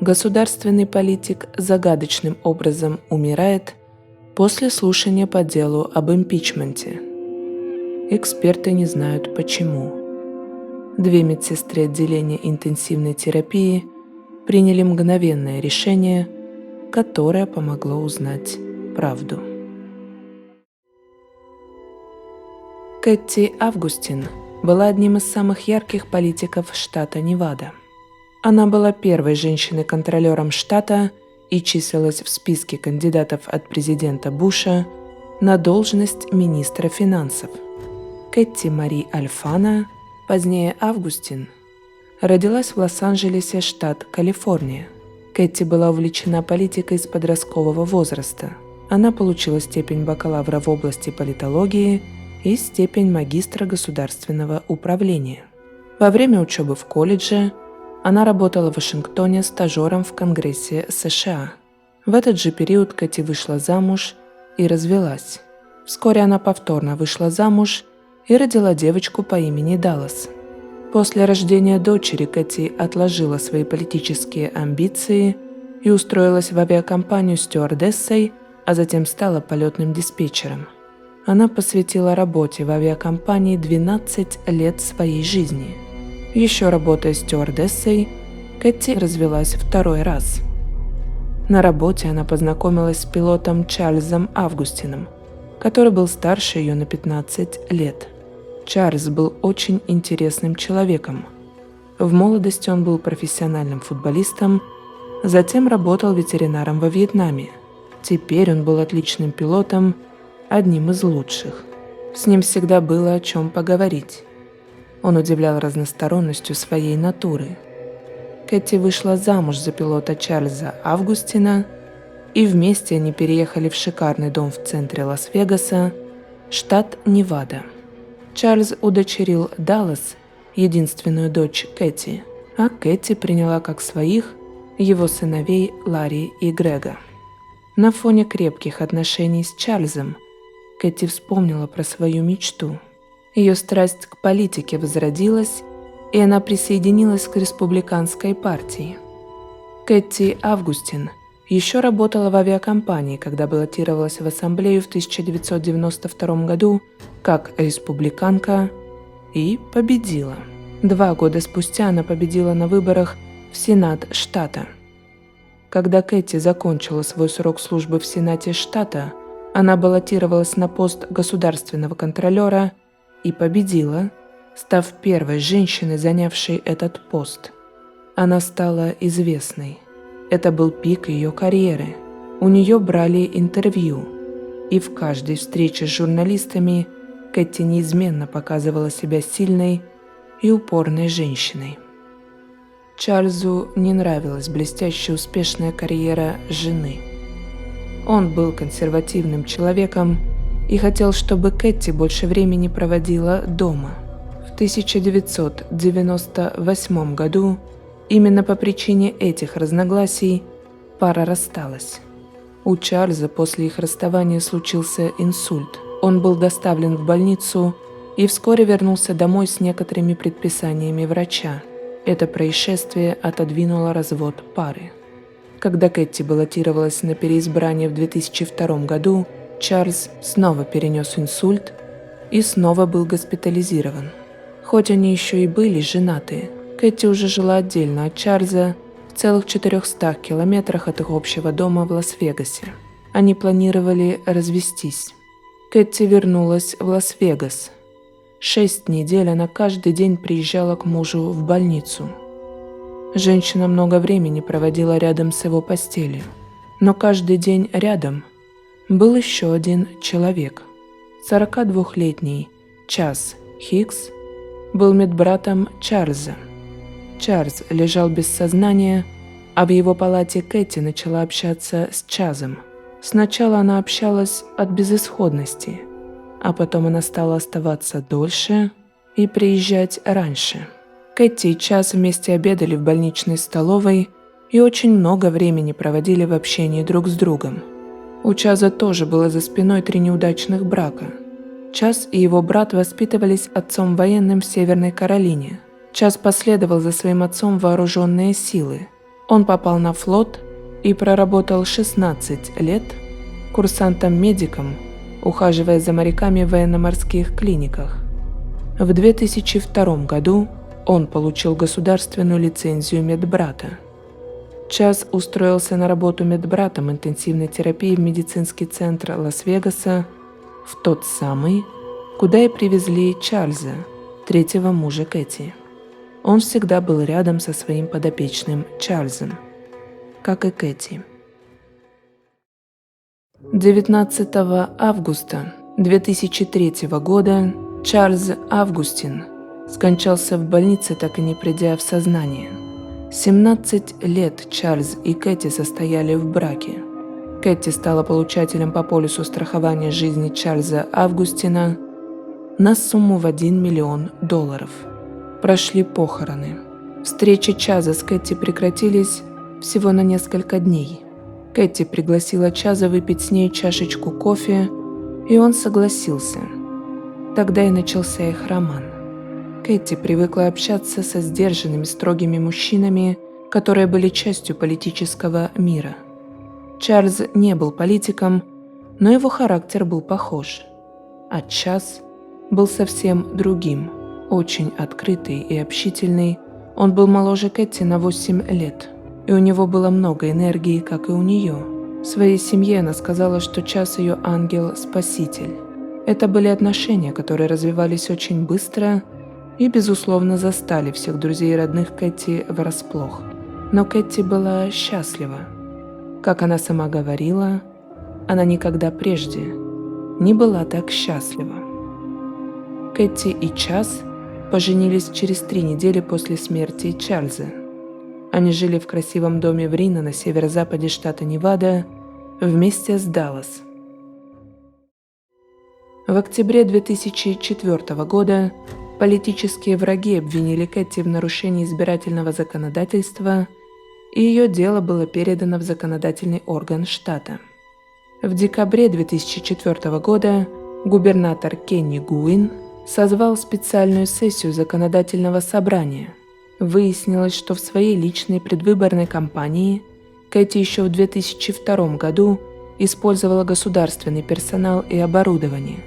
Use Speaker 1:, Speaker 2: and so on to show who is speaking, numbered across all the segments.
Speaker 1: Государственный политик загадочным образом умирает после слушания по делу об импичменте. Эксперты не знают почему. 2 медсестры отделения интенсивной терапии приняли мгновенное решение, которое помогло узнать правду. Кэти Августин была одним из самых ярких политиков штата Невада. Она была первой женщиной-контролером штата и числилась в списке кандидатов от президента Буша на должность министра финансов. Кэти Мари Альфано, позднее Августин, родилась в Лос-Анджелесе, штат Калифорния. Кэти была увлечена политикой с подросткового возраста. Она получила степень бакалавра в области политологии и степень магистра государственного управления. Во время учебы в колледже она работала в Вашингтоне стажером в Конгрессе США. В этот же период Кэти вышла замуж и развелась. Вскоре она повторно вышла замуж и родила девочку по имени Даллас. После рождения дочери Кэти отложила свои политические амбиции и устроилась в авиакомпанию стюардессой, а затем стала полетным диспетчером. Она посвятила работе в авиакомпании 12 лет своей жизни. Еще работая стюардессой, Кэти развелась второй раз. На работе она познакомилась с пилотом Чарльзом Августином, который был старше ее на 15 лет. Чарльз был очень интересным человеком. В молодости он был профессиональным футболистом, затем работал ветеринаром во Вьетнаме. Теперь он был отличным пилотом, одним из лучших. С ним всегда было о чем поговорить. Он удивлял разносторонностью своей натуры. Кэти вышла замуж за пилота Чарльза Августина, и вместе они переехали в шикарный дом в центре Лас-Вегаса, штат Невада. Чарльз удочерил Даллас, единственную дочь Кэти, а Кэти приняла как своих его сыновей Ларри и Грега. На фоне крепких отношений с Чарльзом Кэти вспомнила про свою мечту. Ее страсть к политике возродилась, и она присоединилась к республиканской партии. Кэти Августин еще работала в авиакомпании, когда баллотировалась в ассамблею в 1992 году как республиканка и победила. 2 года спустя она победила на выборах в Сенат штата. Когда Кэти закончила свой срок службы в Сенате штата, она баллотировалась на пост государственного контролера и победила, став первой женщиной, занявшей этот пост. Она стала известной. Это был пик ее карьеры. У нее брали интервью, и в каждой встрече с журналистами Кэти неизменно показывала себя сильной и упорной женщиной. Чарльзу не нравилась блестящая успешная карьера жены. Он был консервативным человеком и хотел, чтобы Кэти больше времени проводила дома. В 1998 году именно по причине этих разногласий пара рассталась. У Чарльза после их расставания случился инсульт. Он был доставлен в больницу и вскоре вернулся домой с некоторыми предписаниями врача. Это происшествие отодвинуло развод пары. Когда Кэти баллотировалась на переизбрание в 2002 году, Чарльз снова перенес инсульт и снова был госпитализирован. Хоть они еще и были женаты, Кэти уже жила отдельно от Чарльза в целых 400 километрах от их общего дома в Лас-Вегасе. Они планировали развестись. Кэти вернулась в Лас-Вегас. 6 недель она каждый день приезжала к мужу в больницу. Женщина много времени проводила рядом с его постелью, но каждый день рядом был еще один человек. 42-летний Час Хикс был медбратом Чарльза. Чарльз лежал без сознания, а в его палате Кэти начала общаться с Чазом. Сначала она общалась от безысходности, а потом она стала оставаться дольше и приезжать раньше. Кэти и Чаз вместе обедали в больничной столовой и очень много времени проводили в общении друг с другом. У Чаза тоже было за спиной 3 неудачных брака. Час и его брат воспитывались отцом военным в Северной Каролине. Час последовал за своим отцом в вооруженные силы. Он попал на флот и проработал 16 лет курсантом-медиком, ухаживая за моряками в военно-морских клиниках. В 2002 году он получил государственную лицензию медбрата. Чаз устроился на работу медбратом интенсивной терапии в медицинский центр Лас-Вегаса, в тот самый, куда и привезли Чарльза, третьего мужа Кэти. Он всегда был рядом со своим подопечным Чарльзом, как и Кэти. 19 августа 2003 года Чарльз Августин скончался в больнице, так и не придя в сознание. 17 лет Чарльз и Кэти состояли в браке. Кэти стала получателем по полису страхования жизни Чарльза Августина на сумму в $1 миллион. Прошли похороны. Встречи Чаза с Кэти прекратились всего на несколько дней. Кэти пригласила Чаза выпить с ней чашечку кофе, и он согласился. Тогда и начался их роман. Кэти привыкла общаться со сдержанными, строгими мужчинами, которые были частью политического мира. Чарльз не был политиком, но его характер был похож. А Чаз был совсем другим, очень открытый и общительный. Он был моложе Кэти на 8 лет, и у него было много энергии, как и у нее. В своей семье она сказала, что Чаз ее ангел-спаситель. Это были отношения, которые развивались очень быстро и, безусловно, застали всех друзей и родных Кэти врасплох. Но Кэти была счастлива. Как она сама говорила, она никогда прежде не была так счастлива. Кэти и Чаз поженились через 3 недели после смерти Чарльза. Они жили в красивом доме в Рино на северо-западе штата Невада вместе с Даллас. В октябре 2004 года политические враги обвинили Кэти в нарушении избирательного законодательства, и ее дело было передано в законодательный орган штата. В декабре 2004 года губернатор Кенни Гуин созвал специальную сессию законодательного собрания. Выяснилось, что в своей личной предвыборной кампании Кэти еще в 2002 году использовала государственный персонал и оборудование.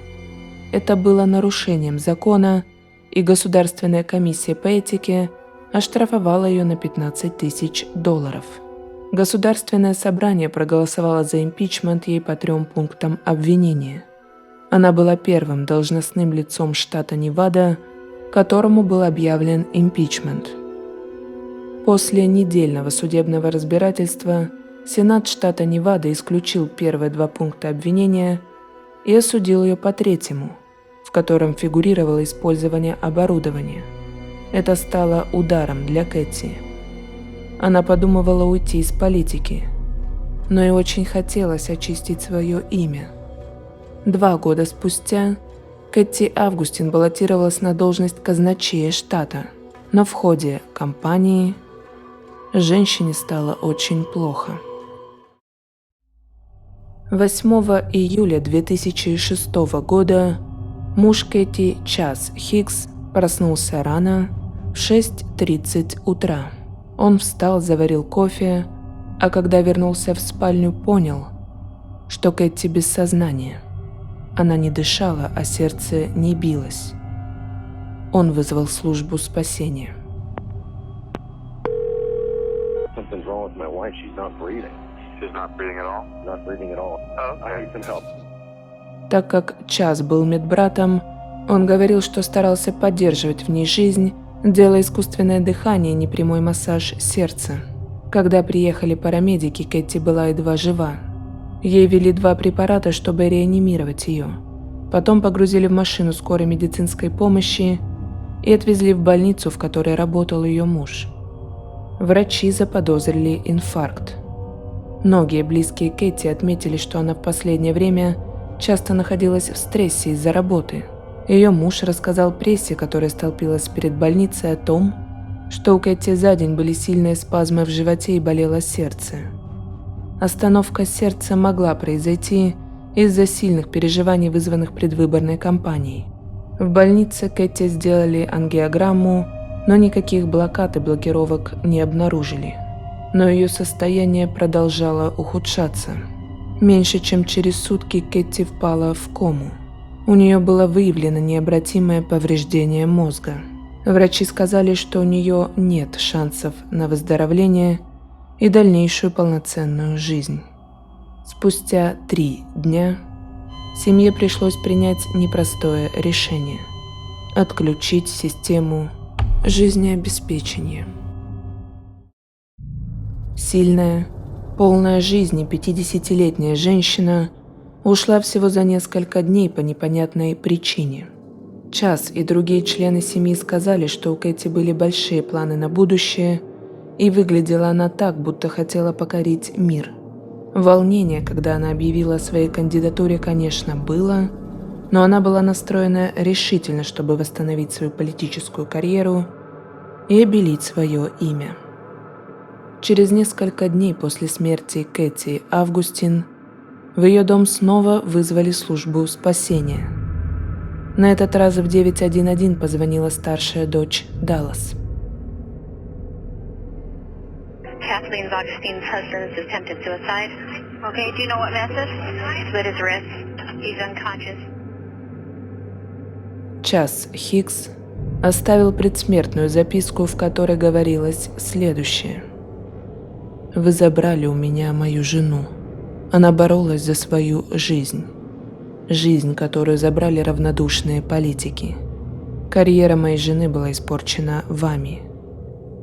Speaker 1: Это было нарушением закона, и Государственная комиссия по этике оштрафовала ее на $15 000. Государственное собрание проголосовало за импичмент ей по 3 пунктам обвинения. Она была первым должностным лицом штата Невада, которому был объявлен импичмент. После недельного судебного разбирательства Сенат штата Невада исключил первые 2 пункта обвинения и осудил ее по 3-му, в котором фигурировало использование оборудования. Это стало ударом для Кэти. Она подумывала уйти из политики, но и очень хотелось очистить свое имя. 2 года спустя Кэти Августин баллотировалась на должность казначея штата, но в ходе кампании женщине стало очень плохо. 8 июля 2006 года муж Кэти, Чаз Хикс, проснулся рано в 6:30 утра. Он встал, заварил кофе, а когда вернулся в спальню, понял, что Кэти без сознания. Она не дышала, а сердце не билось. Он вызвал службу спасения.
Speaker 2: Something's wrong with my wife. She's not breathing.
Speaker 3: She's not breathing at all?
Speaker 2: Not breathing at all.
Speaker 3: Oh,
Speaker 2: I
Speaker 3: okay.
Speaker 2: need some help.
Speaker 1: Так как Чаз был медбратом, он говорил, что старался поддерживать в ней жизнь, делая искусственное дыхание и непрямой массаж сердца. Когда приехали парамедики, Кэти была едва жива. Ей ввели 2 препарата, чтобы реанимировать ее. Потом погрузили в машину скорой медицинской помощи и отвезли в больницу, в которой работал ее муж. Врачи заподозрили инфаркт. Многие близкие Кэти отметили, что она в последнее время часто находилась в стрессе из-за работы. Ее муж рассказал прессе, которая столпилась перед больницей, о том, что у Кэти за день были сильные спазмы в животе и болело сердце. Остановка сердца могла произойти из-за сильных переживаний, вызванных предвыборной кампанией. В больнице Кэти сделали ангиограмму, но никаких блокад и блокировок не обнаружили. но ее состояние продолжало ухудшаться. Меньше чем через сутки Кэти впала в кому. У нее было выявлено необратимое повреждение мозга. Врачи сказали, что у нее нет шансов на выздоровление и дальнейшую полноценную жизнь. Спустя 3 дня семье пришлось принять непростое решение – отключить систему жизнеобеспечения. Сильная, полная жизни 50-летняя женщина ушла всего за несколько дней по непонятной причине. Час и другие члены семьи сказали, что у Кэти были большие планы на будущее, и выглядела она так, будто хотела покорить мир. Волнение, когда она объявила о своей кандидатуре, конечно, было, но она была настроена решительно, чтобы восстановить свою политическую карьеру и обелить свое имя. Через несколько дней после смерти Кэти Августин в ее дом снова вызвали службу спасения. На этот раз в 911 позвонила старшая дочь Даллас.
Speaker 3: Kathleen Augustine's husband has attempted suicide. Okay, do you know what method? Split his wrist. He's unconscious.
Speaker 1: Час Хикс оставил предсмертную записку, в которой говорилось следующее. «Вы забрали у меня мою жену. Она боролась за свою жизнь. Жизнь, которую забрали равнодушные политики. Карьера моей жены была испорчена вами.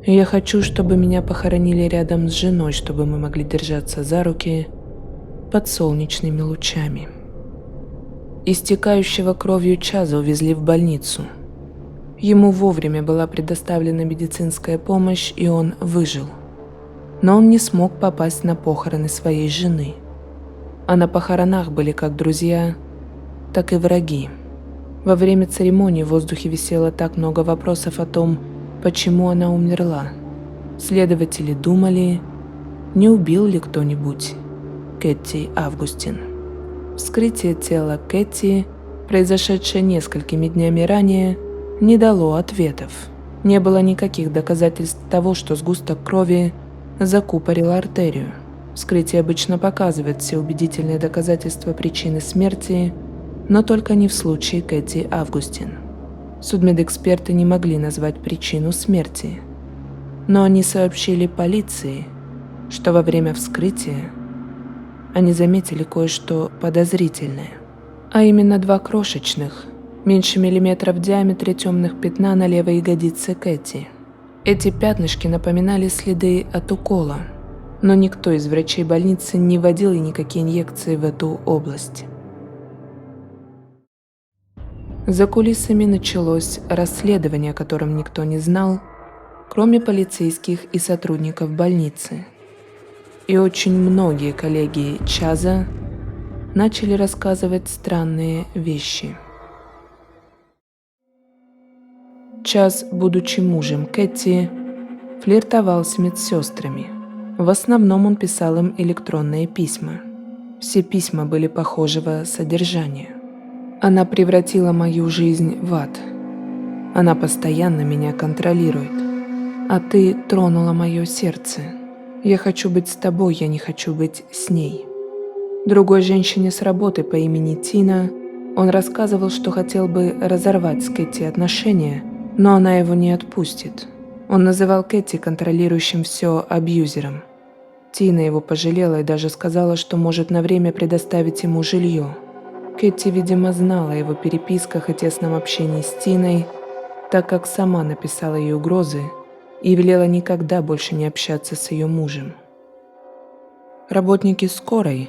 Speaker 1: Я хочу, чтобы меня похоронили рядом с женой, чтобы мы могли держаться за руки под солнечными лучами». Истекающего кровью Чаза увезли в больницу. Ему вовремя была предоставлена медицинская помощь, и он выжил. Но он не смог попасть на похороны своей жены. А на похоронах были как друзья, так и враги. Во время церемонии в воздухе висело так много вопросов о том, почему она умерла. Следователи думали, не убил ли кто-нибудь Кэти Августин. Вскрытие тела Кэти, произошедшее несколькими днями ранее, не дало ответов. Не было никаких доказательств того, что сгусток крови закупорил артерию. Вскрытие обычно показывает все убедительные доказательства причины смерти, но только не в случае Кэти Августин. Судмедэксперты не могли назвать причину смерти, но они сообщили полиции, что во время вскрытия они заметили кое-что подозрительное, а именно 2 крошечных, меньше миллиметра в диаметре темных пятна на левой ягодице Кэти. Эти пятнышки напоминали следы от укола, но никто из врачей больницы не вводил ей никакие инъекции в эту область. За кулисами началось расследование, о котором никто не знал, кроме полицейских и сотрудников больницы. И очень многие коллеги Чаза начали рассказывать странные вещи. Чаз, будучи мужем Кэти, флиртовал с медсестрами. В основном он писал им электронные письма. Все письма были похожего содержания. Она превратила мою жизнь в ад. Она постоянно меня контролирует. А ты тронула мое сердце. Я хочу быть с тобой, я не хочу быть с ней. Другой женщине с работы по имени Тина он рассказывал, что хотел бы разорвать с Кэти отношения, но она его не отпустит. Он называл Кэти контролирующим все абьюзером. Тина его пожалела и даже сказала, что может на время предоставить ему жилье. Кэти, видимо, знала о его переписках и тесном общении с Тиной, так как сама написала ей угрозы и велела никогда больше не общаться с ее мужем. Работники скорой,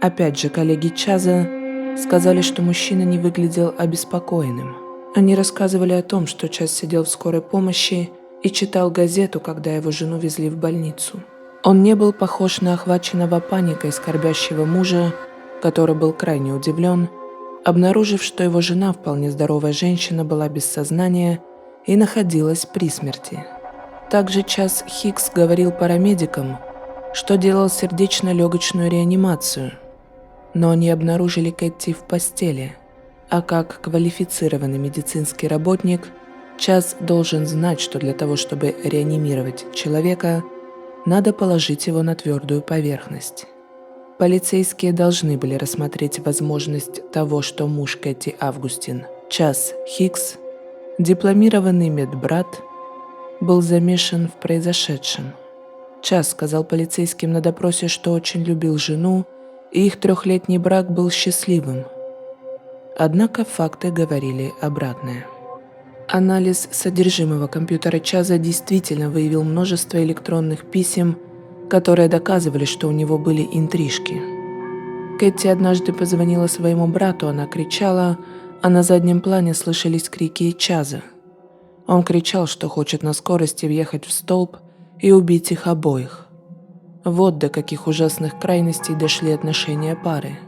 Speaker 1: опять же коллеги Чаза, сказали, что мужчина не выглядел обеспокоенным. Они рассказывали о том, что Чаз сидел в скорой помощи и читал газету, когда его жену везли в больницу. Он не был похож на охваченного паникой скорбящего мужа, который был крайне удивлен, обнаружив, что его жена, вполне здоровая женщина, была без сознания и находилась при смерти. Также Час Хикс говорил парамедикам, что делал сердечно-легочную реанимацию, но они обнаружили Кэти в постели, а как квалифицированный медицинский работник, Час должен знать, что для того, чтобы реанимировать человека, Надо положить его на твердую поверхность. Полицейские должны были рассмотреть возможность того, что муж Кэти Августин, Чаз Хикс, дипломированный медбрат, был замешан в произошедшем. Чаз сказал полицейским на допросе, что очень любил жену, и их 3-летний брак был счастливым. Однако факты говорили обратное. Анализ содержимого компьютера Чаза действительно выявил множество электронных писем, которые доказывали, что у него были интрижки. Кэти однажды позвонила своему брату, она кричала, а на заднем плане слышались крики Чаза. Он кричал, что хочет на скорости въехать в столб и убить их обоих. Вот до каких ужасных крайностей дошли отношения пары.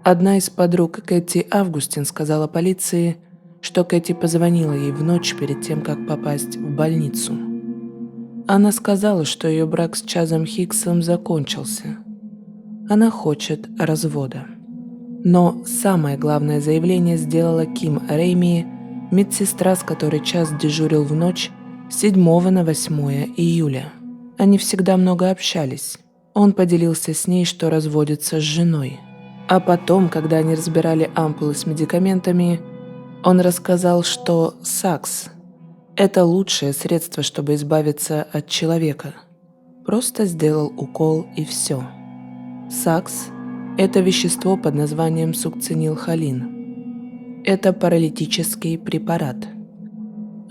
Speaker 1: Одна из подруг Кэти Августин сказала полиции, что Кэти позвонила ей в ночь перед тем, как попасть в больницу. Она сказала, что ее брак с Чазом Хиксом закончился. Она хочет развода. Но самое главное заявление сделала Ким Рейми, медсестра, с которой Чаз дежурил в ночь с 7 на 8 июля. Они всегда много общались. Он поделился с ней, что разводится с женой. А потом, когда они разбирали ампулы с медикаментами, он рассказал, что сакс – это лучшее средство, чтобы избавиться от человека. Просто сделал укол и все. Сакс – это вещество под названием сукцинилхолин. Это паралитический препарат.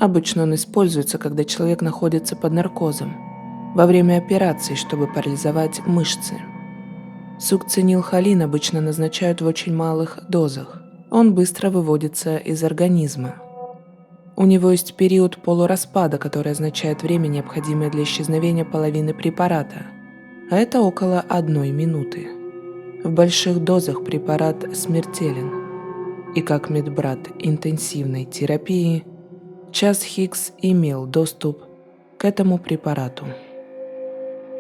Speaker 1: Обычно он используется, когда человек находится под наркозом, во время операций, чтобы парализовать мышцы. Сукцинилхолин обычно назначают в очень малых дозах. Он быстро выводится из организма. У него есть период полураспада, который означает время, необходимое для исчезновения половины препарата, а это около 1 минуты. В больших дозах препарат смертелен, и как медбрат интенсивной терапии Чаз Хикс имел доступ к этому препарату.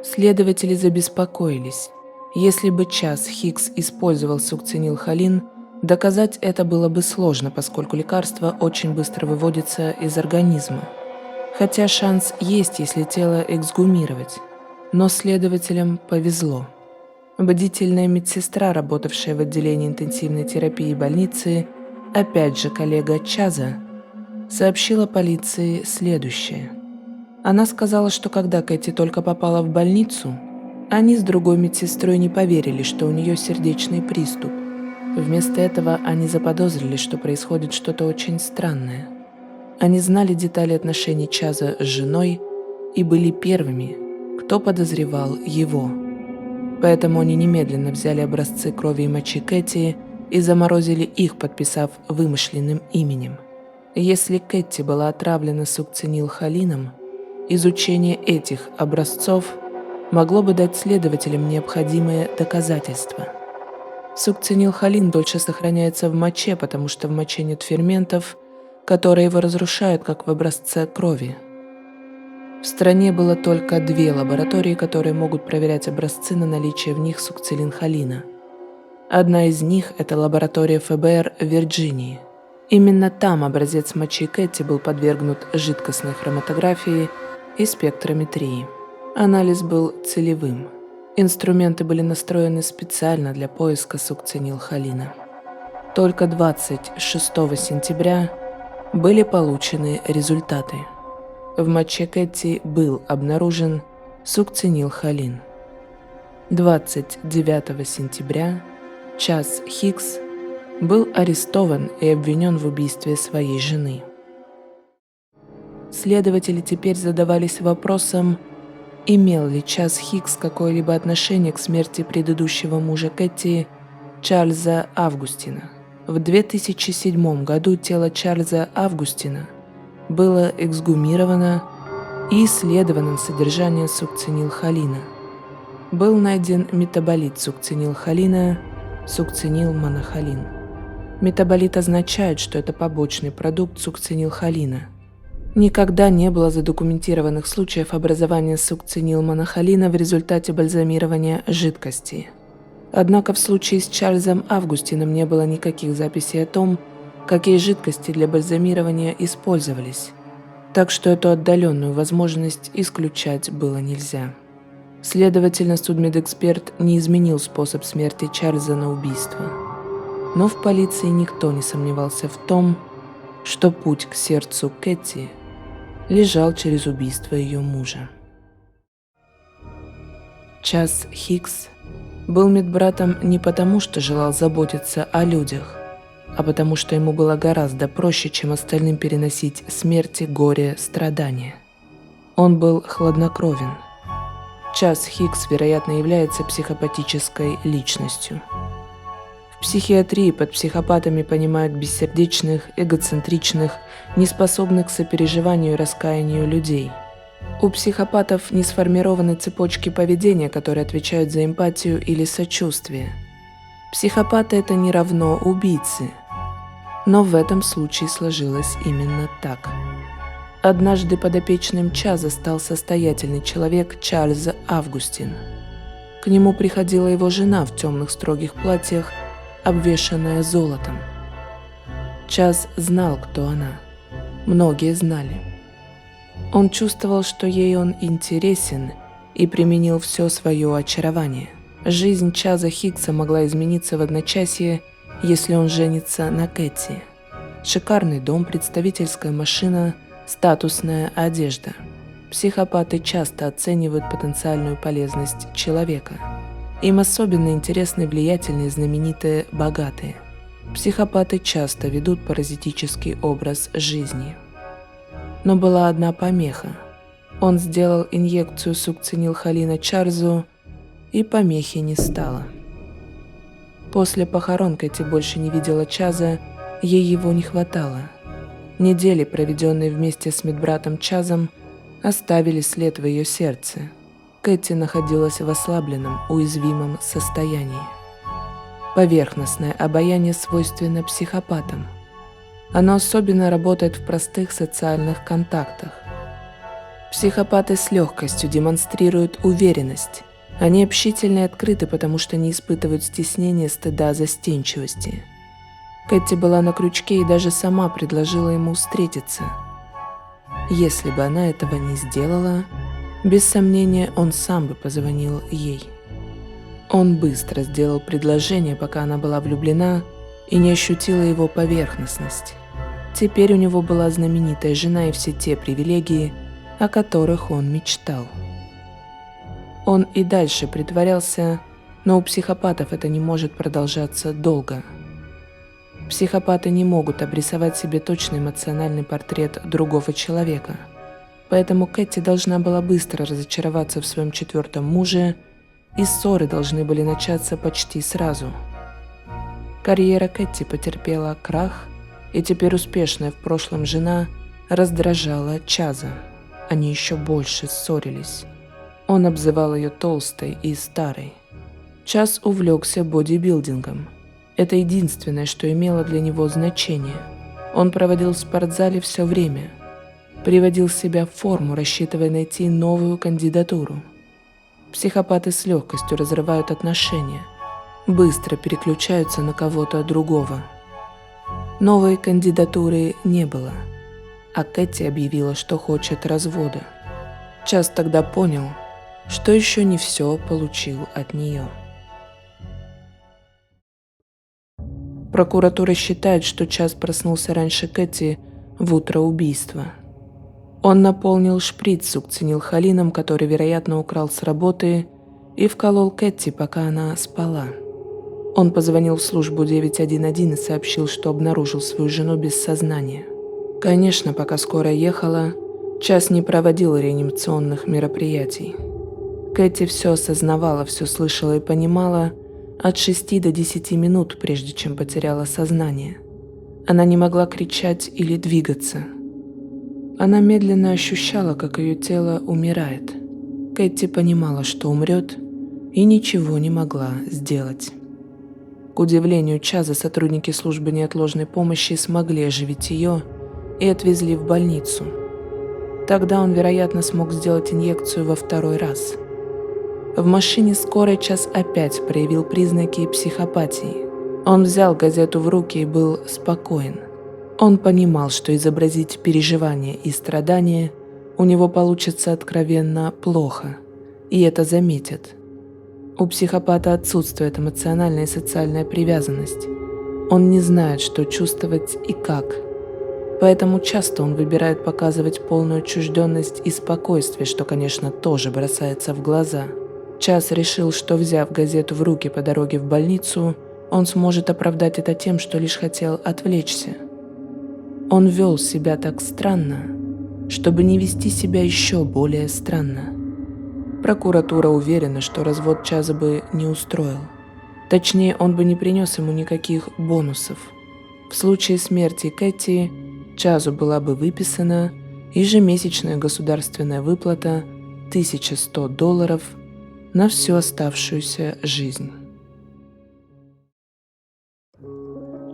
Speaker 1: Следователи забеспокоились. Если бы Чаз Хикс использовал сукцинилхолин, доказать это было бы сложно, поскольку лекарство очень быстро выводится из организма. Хотя шанс есть, если тело эксгумировать. Но следователям повезло. Бдительная медсестра, работавшая в отделении интенсивной терапии больницы, опять же коллега Чаза, сообщила полиции следующее. Она сказала, что когда Кэти только попала в больницу, они с другой медсестрой не поверили, что у нее сердечный приступ. Вместо этого они заподозрили, что происходит что-то очень странное. Они знали детали отношений Чаза с женой и были первыми, кто подозревал его. Поэтому они немедленно взяли образцы крови и мочи Кэти и заморозили их, подписав вымышленным именем. Если Кэти была отравлена сукцинилхолином, изучение этих образцов могло бы дать следователям необходимые доказательства. Сукцинилхолин дольше сохраняется в моче, потому что в моче нет ферментов, которые его разрушают, как в образце крови. В стране было только 2 лаборатории, которые могут проверять образцы на наличие в них сукцинилхолина. Одна из них – это лаборатория ФБР в Вирджинии. Именно там образец мочи Кэти был подвергнут жидкостной хроматографии и спектрометрии. Анализ был целевым. Инструменты были настроены специально для поиска сукцинилхолина. Только 26 сентября были получены результаты. В моче Кэти был обнаружен сукцинилхолин. 29 сентября Чаз Хикс был арестован и обвинен в убийстве своей жены. Следователи теперь задавались вопросом, имел ли Чаз Хикс какое-либо отношение к смерти предыдущего мужа Кэти, Чарльза Августина. В 2007 году тело Чарльза Августина было эксгумировано и исследовано на содержание сукцинилхолина. Был найден метаболит сукцинилхолина – сукцинилмонохолин. Метаболит означает, что это побочный продукт сукцинилхолина. Никогда не было задокументированных случаев образования сукцинилмонохолина в результате бальзамирования жидкости. Однако в случае с Чарльзом Августином не было никаких записей о том, какие жидкости для бальзамирования использовались, так что эту отдаленную возможность исключать было нельзя. Следовательно, судмедэксперт не изменил способ смерти Чарльза на убийство. Но в полиции никто не сомневался в том, что путь к сердцу Кэти лежал через убийство ее мужа. Чаз Хикс был медбратом не потому, что желал заботиться о людях, а потому что ему было гораздо проще, чем остальным, переносить смерти, горе, страдания. Он был хладнокровен. Чаз Хикс, вероятно, является психопатической личностью. В психиатрии под психопатами понимают бессердечных, эгоцентричных, неспособных к сопереживанию и раскаянию людей. У психопатов не сформированы цепочки поведения, которые отвечают за эмпатию или сочувствие. Психопаты – это не равно убийцы. Но в этом случае сложилось именно так. Однажды подопечным Чаза стал состоятельный человек Чарльз Августин. К нему приходила его жена в темных строгих платьях, обвешанная золотом. Чаз знал, кто она. Многие знали. Он чувствовал, что ей он интересен, и применил все свое очарование. Жизнь Чаза Хикса могла измениться в одночасье, если он женится на Кэти. Шикарный дом, представительская машина, статусная одежда. Психопаты часто оценивают потенциальную полезность человека. Им особенно интересны влиятельные, знаменитые, богатые. Психопаты часто ведут паразитический образ жизни. Но была одна помеха. Он сделал инъекцию сукцинилхолина Чарльзу, и помехи не стало. После похорон Кэти больше не видела Чаза, ей его не хватало. Недели, проведенные вместе с медбратом Чазом, оставили след в ее сердце. Кэти находилась в ослабленном, уязвимом состоянии. Поверхностное обаяние свойственно психопатам. Оно особенно работает в простых социальных контактах. Психопаты с легкостью демонстрируют уверенность. Они общительны и открыты, потому что не испытывают стеснения, стыда, застенчивости. Кэти была на крючке и даже сама предложила ему встретиться. Если бы она этого не сделала, без сомнения, он сам бы позвонил ей. Он быстро сделал предложение, пока она была влюблена и не ощутила его поверхностность. Теперь у него была знаменитая жена и все те привилегии, о которых он мечтал. Он и дальше притворялся, но у психопатов это не может продолжаться долго. Психопаты не могут обрисовать себе точный эмоциональный портрет другого человека, поэтому Кэти должна была быстро разочароваться в своем четвертом муже, и ссоры должны были начаться почти сразу. Карьера Кэти потерпела крах, и теперь успешная в прошлом жена раздражала Чаза. Они еще больше ссорились. Он обзывал ее толстой и старой. Чаз увлекся бодибилдингом. Это единственное, что имело для него значение. Он проводил в спортзале все время. Приводил себя в форму, рассчитывая найти новую кандидатуру. Психопаты с легкостью разрывают отношения. Быстро переключаются на кого-то другого. Новой кандидатуры не было. А Кэти объявила, что хочет развода. Чаз тогда понял, что еще не все получил от нее. Прокуратура считает, что Чаз проснулся раньше Кэти в утро убийства. Он наполнил шприц сукцинилхолином, который, вероятно, украл с работы, и вколол Кэти, пока она спала. Он позвонил в службу 911 и сообщил, что обнаружил свою жену без сознания. Конечно, пока скорая ехала, Чаз не проводил реанимационных мероприятий. Кэти все осознавала, все слышала и понимала от 6 до 10 минут, прежде чем потеряла сознание. Она не могла кричать или двигаться. Она медленно ощущала, как ее тело умирает. Кэти понимала, что умрет, и ничего не могла сделать. К удивлению Чаза, сотрудники службы неотложной помощи смогли оживить ее и отвезли в больницу. Тогда он, вероятно, смог сделать инъекцию во второй раз. В машине скорой Чаз опять проявил признаки психопатии. Он взял газету в руки и был спокоен. Он понимал, что изобразить переживания и страдания у него получится откровенно плохо, и это заметят. У психопата отсутствует эмоциональная и социальная привязанность. Он не знает, что чувствовать и как. Поэтому часто он выбирает показывать полную отчужденность и спокойствие, что, конечно, тоже бросается в глаза. Час решил, что, взяв газету в руки по дороге в больницу, он сможет оправдать это тем, что лишь хотел отвлечься. Он вел себя так странно, чтобы не вести себя еще более странно. Прокуратура уверена, что развод Чаза бы не устроил. Точнее, он бы не принес ему никаких бонусов. В случае смерти Кэти Чазу была бы выписана ежемесячная государственная выплата $1100 на всю оставшуюся жизнь.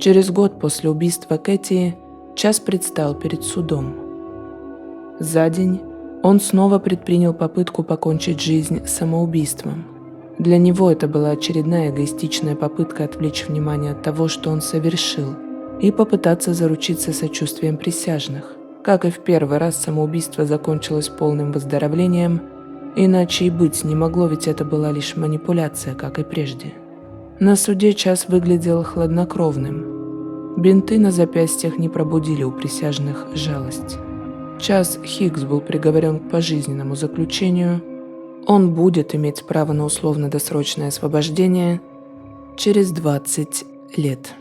Speaker 1: Через год после убийства Кэти Час предстал перед судом. За день он снова предпринял попытку покончить жизнь самоубийством. Для него это была очередная эгоистичная попытка отвлечь внимание от того, что он совершил, и попытаться заручиться сочувствием присяжных. Как и в первый раз, самоубийство закончилось полным выздоровлением, иначе и быть не могло, ведь это была лишь манипуляция, как и прежде. На суде Час выглядел хладнокровным. Бинты на запястьях не пробудили у присяжных жалость. Час Хиггс был приговорен к пожизненному заключению. Он будет иметь право на условно-досрочное освобождение через 20 лет.